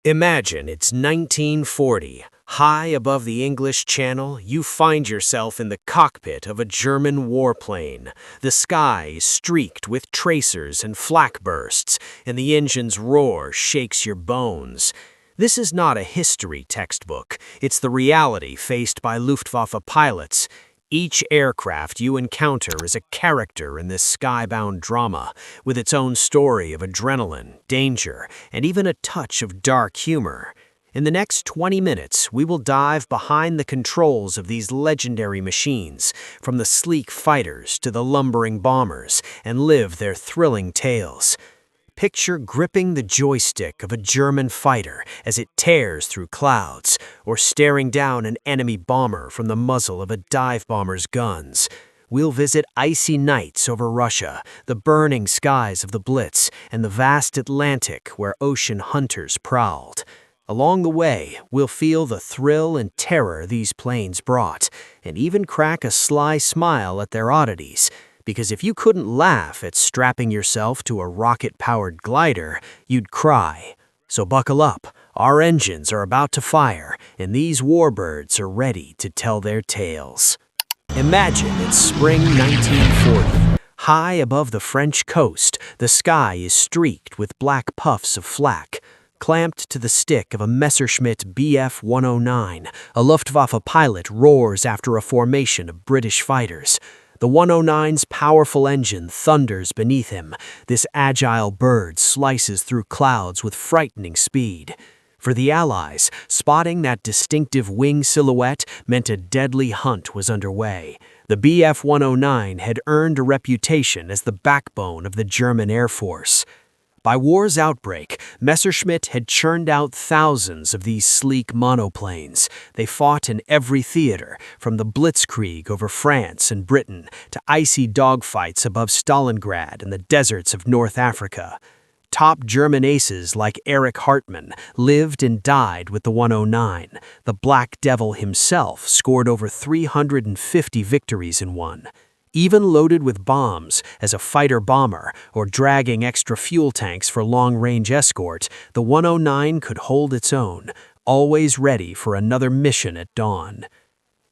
Imagine it's 1940. High above the English Channel, you find yourself in the cockpit of a German warplane. The sky is streaked with tracers and flak bursts, and the engine's roar shakes your bones. This is not a history textbook. It's the reality faced by Luftwaffe pilots. Each aircraft you encounter is a character in this skybound drama, with its own story of adrenaline, danger, and even a touch of dark humor. In the next 20 minutes, we will dive behind the controls of these legendary machines, from the sleek fighters to the lumbering bombers, and live their thrilling tales. Picture gripping the joystick of a German fighter as it tears through clouds, or staring down an enemy bomber from the muzzle of a dive bomber's guns. We'll visit icy nights over Russia, the burning skies of the Blitz, and the vast Atlantic where ocean hunters prowled. Along the way, we'll feel the thrill and terror these planes brought, and even crack a sly smile at their oddities. Because if you couldn't laugh at strapping yourself to a rocket-powered glider, you'd cry. So buckle up, our engines are about to fire, and these warbirds are ready to tell their tales. Imagine it's spring 1940. High above the French coast, the sky is streaked with black puffs of flak. Clamped to the stick of a Messerschmitt Bf 109, a Luftwaffe pilot roars after a formation of British fighters. The 109's powerful engine thunders beneath him. This agile bird slices through clouds with frightening speed. For the Allies, spotting that distinctive wing silhouette meant a deadly hunt was underway. The Bf 109 had earned a reputation as the backbone of the German Air Force. By war's outbreak, Messerschmitt had churned out thousands of these sleek monoplanes. They fought in every theater, from the Blitzkrieg over France and Britain to icy dogfights above Stalingrad and the deserts of North Africa. Top German aces like Erich Hartmann lived and died with the 109. The Black Devil himself scored over 350 victories in one. Even loaded with bombs as a fighter-bomber or dragging extra fuel tanks for long-range escort, the 109 could hold its own, always ready for another mission at dawn.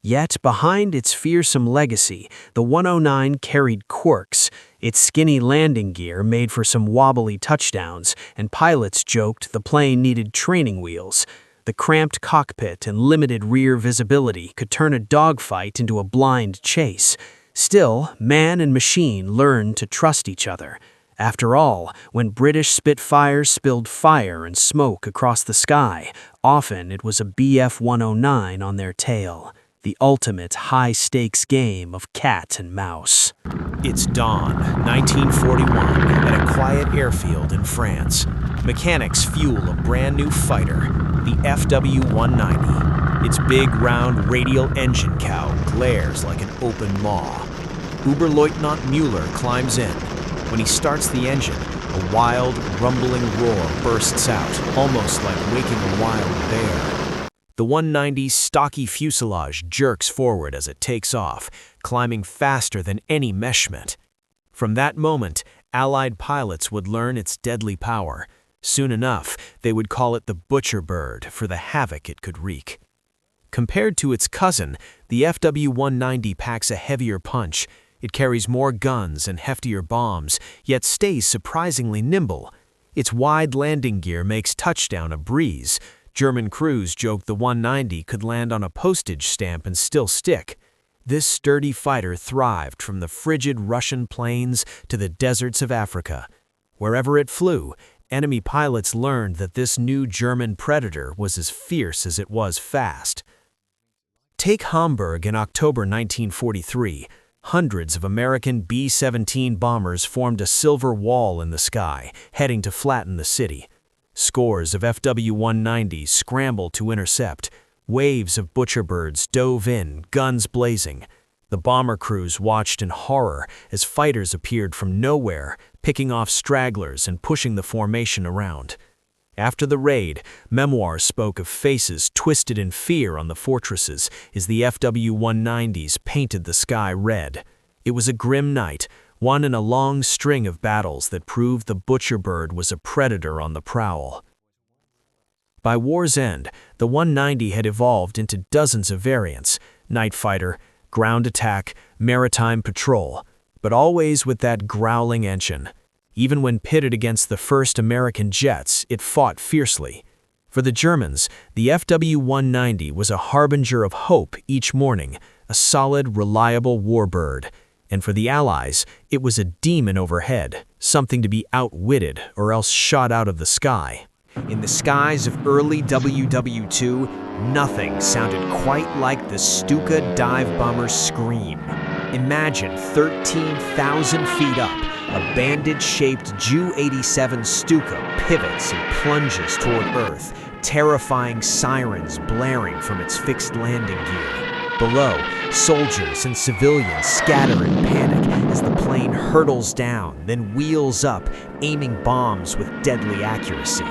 Yet behind its fearsome legacy, the 109 carried quirks. Its skinny landing gear made for some wobbly touchdowns, and pilots joked the plane needed training wheels. The cramped cockpit and limited rear visibility could turn a dogfight into a blind chase. Still, man and machine learned to trust each other. After all, when British Spitfires spilled fire and smoke across the sky, often it was a Bf 109 on their tail. The ultimate high-stakes game of cat and mouse. It's dawn, 1941, at a quiet airfield in France. Mechanics fuel a brand-new fighter, the Fw-190. Its big, round, radial engine cow glares like an open maw. Oberleutnant Mueller climbs in. When he starts the engine, a wild, rumbling roar bursts out, almost like waking a wild bear. The 190's stocky fuselage jerks forward as it takes off, climbing faster than any Messerschmitt. From that moment, Allied pilots would learn its deadly power. Soon enough, they would call it the Butcher Bird for the havoc it could wreak. Compared to its cousin, the Fw-190 packs a heavier punch. It carries more guns and heftier bombs, yet stays surprisingly nimble. Its wide landing gear makes touchdown a breeze. German crews joked the 190 could land on a postage stamp and still stick. This sturdy fighter thrived from the frigid Russian plains to the deserts of Africa. Wherever it flew, enemy pilots learned that this new German predator was as fierce as it was fast. Take Hamburg in October 1943. Hundreds of American B-17 bombers formed a silver wall in the sky, heading to flatten the city. Scores of Fw-190s scrambled to intercept. Waves of butcherbirds dove in, guns blazing. The bomber crews watched in horror as fighters appeared from nowhere, picking off stragglers and pushing the formation around. After the raid, memoirs spoke of faces twisted in fear on the fortresses as the Fw-190s painted the sky red. It was a grim night, one in a long string of battles that proved the Butcher Bird was a predator on the prowl. By war's end, the 190 had evolved into dozens of variants: night fighter, ground attack, maritime patrol, but always with that growling engine. Even when pitted against the first American jets, it fought fiercely. For the Germans, the Fw-190 was a harbinger of hope each morning, a solid, reliable warbird. And for the Allies, it was a demon overhead, something to be outwitted or else shot out of the sky. In the skies of early WW2, nothing sounded quite like the Stuka dive bomber's scream. Imagine 13,000 feet up, a bandage-shaped Ju-87 Stuka pivots and plunges toward Earth, terrifying sirens blaring from its fixed landing gear. Below, soldiers and civilians scatter in panic as the plane hurtles down, then wheels up, aiming bombs with deadly accuracy.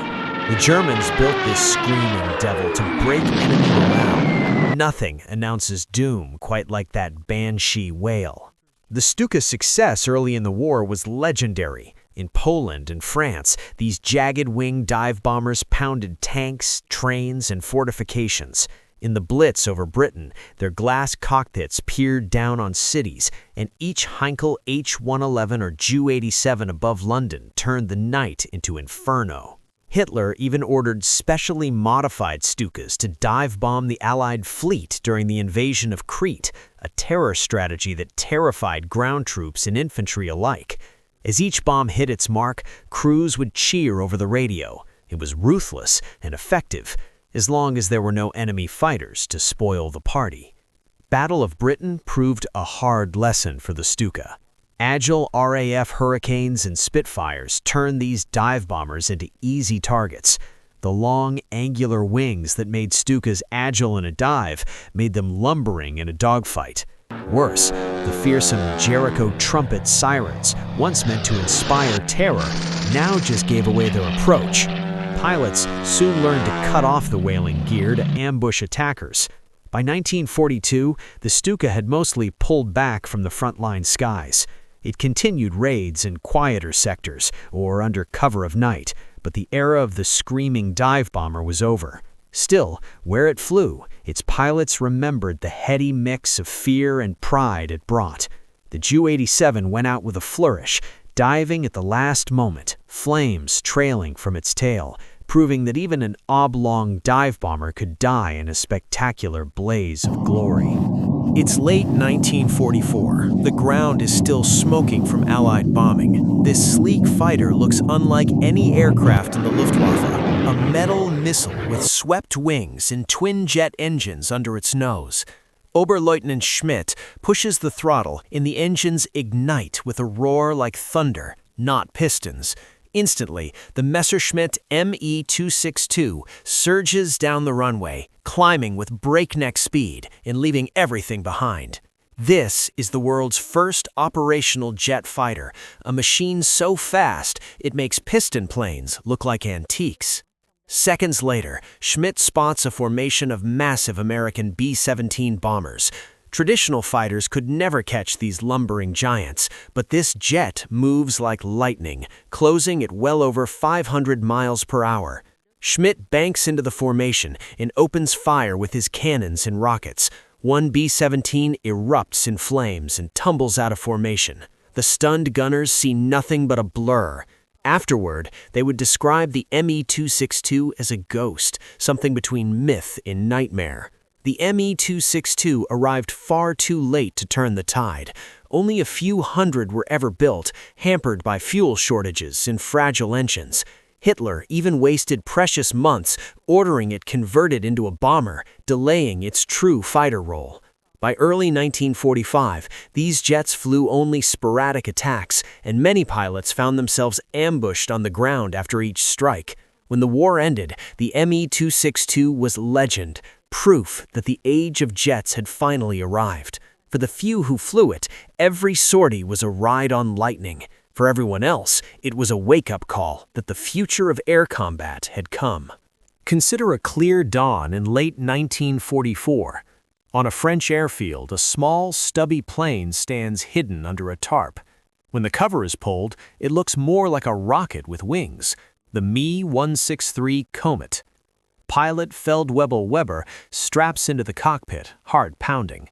The Germans built this screaming devil to break enemy morale. Nothing announces doom quite like that banshee wail. The Stuka's success early in the war was legendary. In Poland and France, these jagged-wing dive bombers pounded tanks, trains, and fortifications. In the Blitz over Britain, their glass cockpits peered down on cities, and each Heinkel H-111 or Ju-87 above London turned the night into inferno. Hitler even ordered specially modified Stukas to dive bomb the Allied fleet during the invasion of Crete, a terror strategy that terrified ground troops and infantry alike. As each bomb hit its mark, crews would cheer over the radio. It was ruthless and effective, as long as there were no enemy fighters to spoil the party. Battle of Britain proved a hard lesson for the Stuka. Agile RAF Hurricanes and Spitfires turned these dive bombers into easy targets. The long, angular wings that made Stukas agile in a dive made them lumbering in a dogfight. Worse, the fearsome Jericho trumpet sirens, once meant to inspire terror, now just gave away their approach. Pilots soon learned to cut off the wailing gear to ambush attackers. By 1942, the Stuka had mostly pulled back from the frontline skies. It continued raids in quieter sectors or under cover of night, but the era of the screaming dive bomber was over. Still, where it flew, its pilots remembered the heady mix of fear and pride it brought. The Ju-87 went out with a flourish, diving at the last moment, flames trailing from its tail, proving that even an oblong dive bomber could die in a spectacular blaze of glory. It's late 1944. The ground is still smoking from Allied bombing. This sleek fighter looks unlike any aircraft in the Luftwaffe, a metal missile with swept wings and twin-jet engines under its nose. Oberleutnant Schmidt pushes the throttle, and the engines ignite with a roar like thunder, not pistons. Instantly, the Messerschmitt Me-262 surges down the runway, climbing with breakneck speed and leaving everything behind. This is the world's first operational jet fighter, a machine so fast it makes piston planes look like antiques. Seconds later, Schmidt spots a formation of massive American B-17 bombers. Traditional fighters could never catch these lumbering giants, but this jet moves like lightning, closing at well over 500 miles per hour. Schmidt banks into the formation and opens fire with his cannons and rockets. One B-17 erupts in flames and tumbles out of formation. The stunned gunners see nothing but a blur. Afterward, they would describe the Me-262 as a ghost, something between myth and nightmare. The Me-262 arrived far too late to turn the tide. Only a few hundred were ever built, hampered by fuel shortages and fragile engines. Hitler even wasted precious months ordering it converted into a bomber, delaying its true fighter role. By early 1945, these jets flew only sporadic attacks, and many pilots found themselves ambushed on the ground after each strike. When the war ended, the Me-262 was legend, proof that the age of jets had finally arrived. For the few who flew it, every sortie was a ride on lightning. For everyone else, it was a wake-up call that the future of air combat had come. Consider a clear dawn in late 1944. On a French airfield, a small, stubby plane stands hidden under a tarp. When the cover is pulled, it looks more like a rocket with wings, the Me-163 Komet. Pilot Feldwebel Weber straps into the cockpit, heart pounding.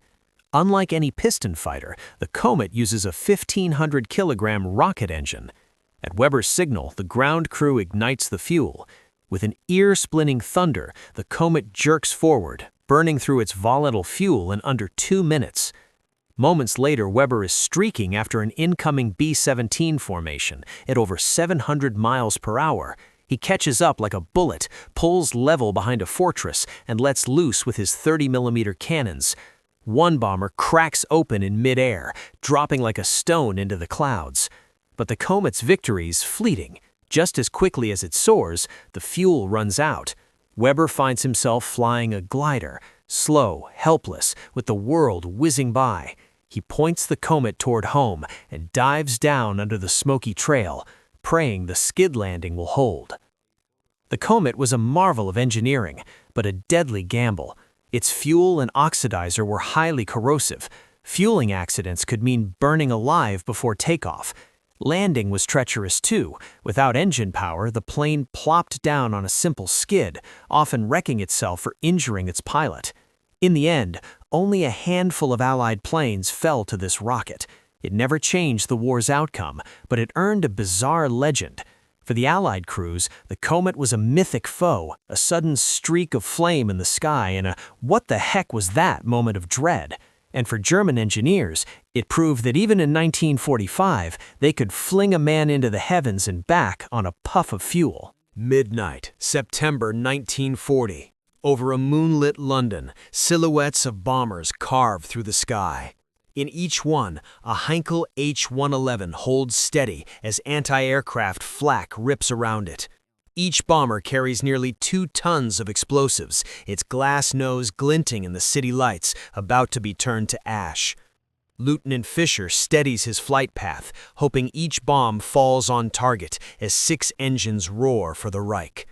Unlike any piston fighter, the Komet uses a 1,500-kilogram rocket engine. At Weber's signal, the ground crew ignites the fuel. With an ear-splitting thunder, the Komet jerks forward, burning through its volatile fuel in under 2 minutes. Moments later, Weber is streaking after an incoming B-17 formation at over 700 miles per hour. He catches up like a bullet, pulls level behind a fortress, and lets loose with his 30mm cannons. One bomber cracks open in midair, dropping like a stone into the clouds. But the Komet's victory is fleeting. Just as quickly as it soars, the fuel runs out. Weber finds himself flying a glider, slow, helpless, with the world whizzing by. He points the Komet toward home and dives down under the smoky trail, praying the skid landing will hold. The Komet was a marvel of engineering, but a deadly gamble. Its fuel and oxidizer were highly corrosive. Fueling accidents could mean burning alive before takeoff. Landing was treacherous too. Without engine power, the plane plopped down on a simple skid, often wrecking itself or injuring its pilot. In the end, only a handful of Allied planes fell to this rocket. It never changed the war's outcome, but it earned a bizarre legend. For the Allied crews, the Komet was a mythic foe, a sudden streak of flame in the sky, and a "what the heck was that" moment of dread. And for German engineers, it proved that even in 1945, they could fling a man into the heavens and back on a puff of fuel. Midnight, September 1940. Over a moonlit London, silhouettes of bombers carve through the sky. In each one, a Heinkel H-111 holds steady as anti-aircraft flak rips around it. Each bomber carries nearly 2 tons of explosives, its glass nose glinting in the city lights, about to be turned to ash. Lieutenant Fisher steadies his flight path, hoping each bomb falls on target as 6 engines roar for the Reich.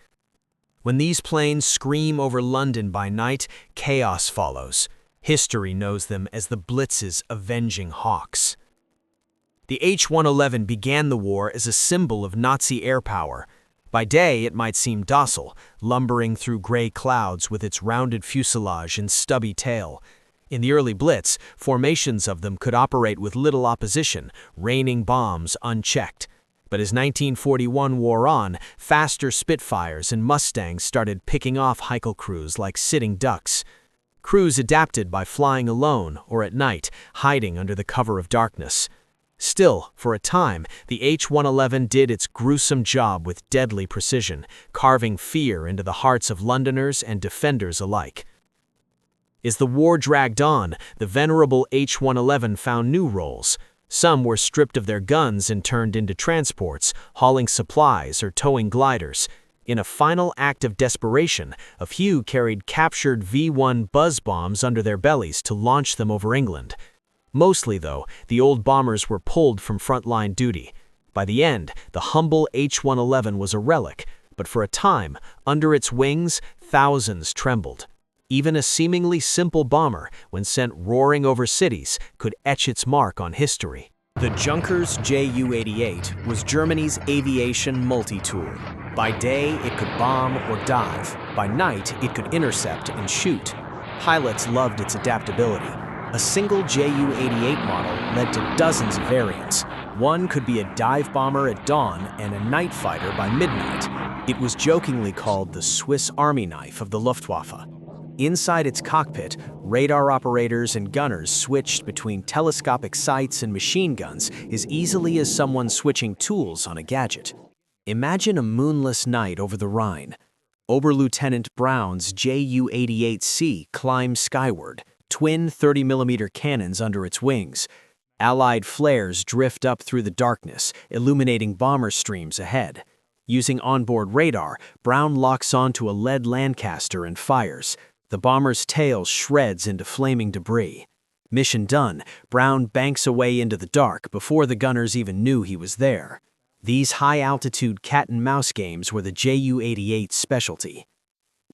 When these planes scream over London by night, chaos follows. History knows them as the Blitz's avenging hawks. The H-111 began the war as a symbol of Nazi air power. By day, it might seem docile, lumbering through gray clouds with its rounded fuselage and stubby tail. In the early Blitz, formations of them could operate with little opposition, raining bombs unchecked. But as 1941 wore on, faster Spitfires and Mustangs started picking off Heinkel crews like sitting ducks. Crews adapted by flying alone or at night, hiding under the cover of darkness. Still, for a time, the H-111 did its gruesome job with deadly precision, carving fear into the hearts of Londoners and defenders alike. As the war dragged on, the venerable H-111 found new roles. Some were stripped of their guns and turned into transports, hauling supplies or towing gliders. In a final act of desperation, a few carried captured V-1 buzz bombs under their bellies to launch them over England. Mostly, though, the old bombers were pulled from frontline duty. By the end, the humble H-111 was a relic, but for a time, under its wings, thousands trembled. Even a seemingly simple bomber, when sent roaring over cities, could etch its mark on history. The Junkers Ju-88 was Germany's aviation multi-tool. By day, it could bomb or dive. By night, it could intercept and shoot. Pilots loved its adaptability. A single Ju-88 model led to dozens of variants. One could be a dive bomber at dawn and a night fighter by midnight. It was jokingly called the Swiss Army knife of the Luftwaffe. Inside its cockpit, radar operators and gunners switched between telescopic sights and machine guns as easily as someone switching tools on a gadget. Imagine a moonless night over the Rhine. Oberlieutenant Brown's Ju-88C climbs skyward, twin 30mm cannons under its wings. Allied flares drift up through the darkness, illuminating bomber streams ahead. Using onboard radar, Brown locks onto a lead Lancaster and fires. The bomber's tail shreds into flaming debris. Mission done, Brown banks away into the dark before the gunners even knew he was there. These high-altitude cat-and-mouse games were the Ju-88's specialty.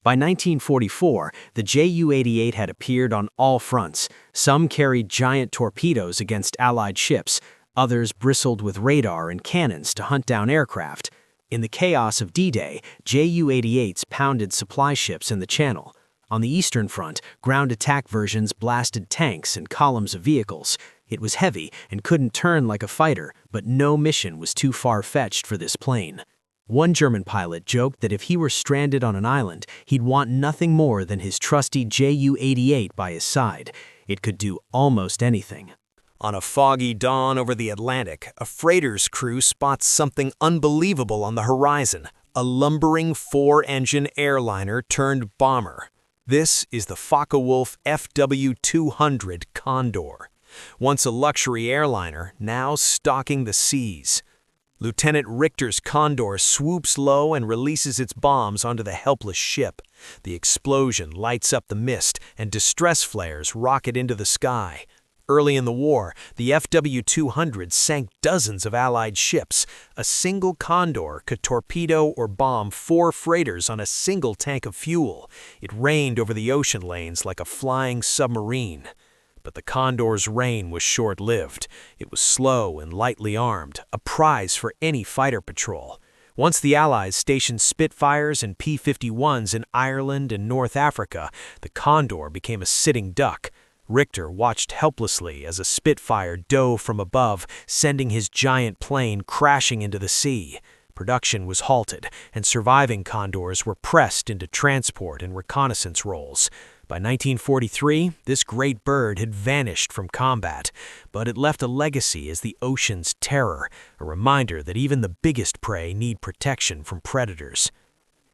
By 1944, the Ju-88 had appeared on all fronts. Some carried giant torpedoes against Allied ships, others bristled with radar and cannons to hunt down aircraft. In the chaos of D-Day, Ju-88s pounded supply ships in the Channel. On the Eastern Front, ground attack versions blasted tanks and columns of vehicles. It was heavy and couldn't turn like a fighter, but no mission was too far-fetched for this plane. One German pilot joked that if he were stranded on an island, he'd want nothing more than his trusty Ju-88 by his side. It could do almost anything. On a foggy dawn over the Atlantic, a freighter's crew spots something unbelievable on the horizon, a lumbering four-engine airliner turned bomber. This is the Focke-Wulf Fw 200 once a luxury airliner, now stalking the seas. Lieutenant Richter's Condor swoops low and releases its bombs onto the helpless ship. The explosion lights up the mist, and distress flares rocket into the sky. Early in the war, the Fw 200 sank dozens of Allied ships. A single Condor could torpedo or bomb 4 freighters on a single tank of fuel. It rained over the ocean lanes like a flying submarine. But the Condor's reign was short-lived. It was slow and lightly armed, a prize for any fighter patrol. Once the Allies stationed Spitfires and P-51s in Ireland and North Africa, the Condor became a sitting duck. Richter watched helplessly as a Spitfire dove from above, sending his giant plane crashing into the sea. Production was halted, and surviving Condors were pressed into transport and reconnaissance roles. By 1943, this great bird had vanished from combat, but it left a legacy as the ocean's terror, a reminder that even the biggest prey need protection from predators.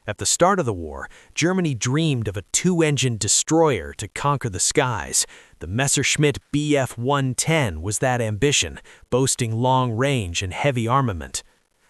At the start of the war, Germany dreamed of a 2-engine destroyer to conquer the skies. The Messerschmitt Bf 110 was that ambition, boasting long range and heavy armament.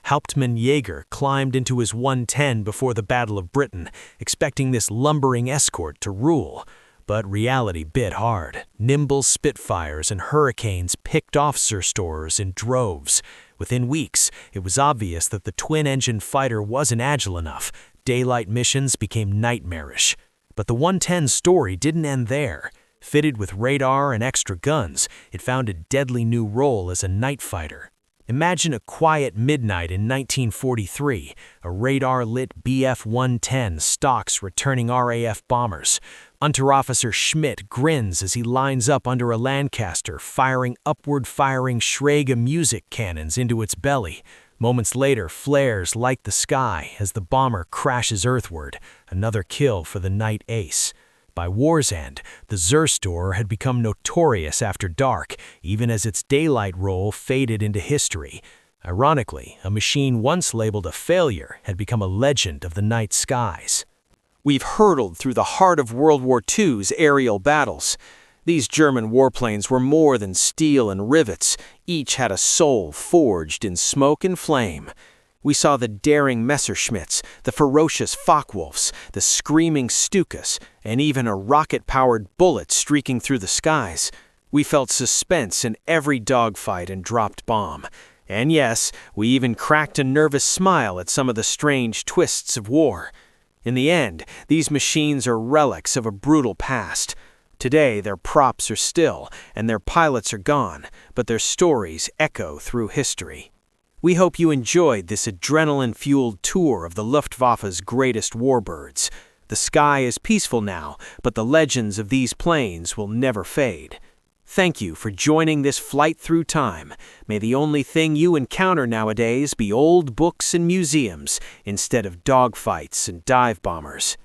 Hauptmann Jäger climbed into his 110 before the Battle of Britain, expecting this lumbering escort to rule. But reality bit hard. Nimble Spitfires and Hurricanes picked off Zerstorers in droves. Within weeks, it was obvious that the twin-engine fighter wasn't agile enough. Daylight missions became nightmarish. But the 110's story didn't end there. Fitted with radar and extra guns, it found a deadly new role as a night fighter. Imagine a quiet midnight in 1943, a radar-lit Bf 110 stalks returning RAF bombers. Unterofficer Schmidt grins as he lines up under a Lancaster, firing upward-firing Schrage music cannons into its belly. Moments later, flares light the sky as the bomber crashes earthward, another kill for the night ace. By war's end, the Zerstorer had become notorious after dark, even as its daylight role faded into history. Ironically, a machine once labeled a failure had become a legend of the night skies. We've hurtled through the heart of World War II's aerial battles. These German warplanes were more than steel and rivets. Each had a soul forged in smoke and flame. We saw the daring Messerschmitts, the ferocious Focke-Wulfs, the screaming Stukas, and even a rocket-powered bullet streaking through the skies. We felt suspense in every dogfight and dropped bomb. And yes, we even cracked a nervous smile at some of the strange twists of war. In the end, these machines are relics of a brutal past. Today, their props are still, and their pilots are gone, but their stories echo through history. We hope you enjoyed this adrenaline-fueled tour of the Luftwaffe's greatest warbirds. The sky is peaceful now, but the legends of these planes will never fade. Thank you for joining this flight through time. May the only thing you encounter nowadays be old books and museums instead of dogfights and dive bombers.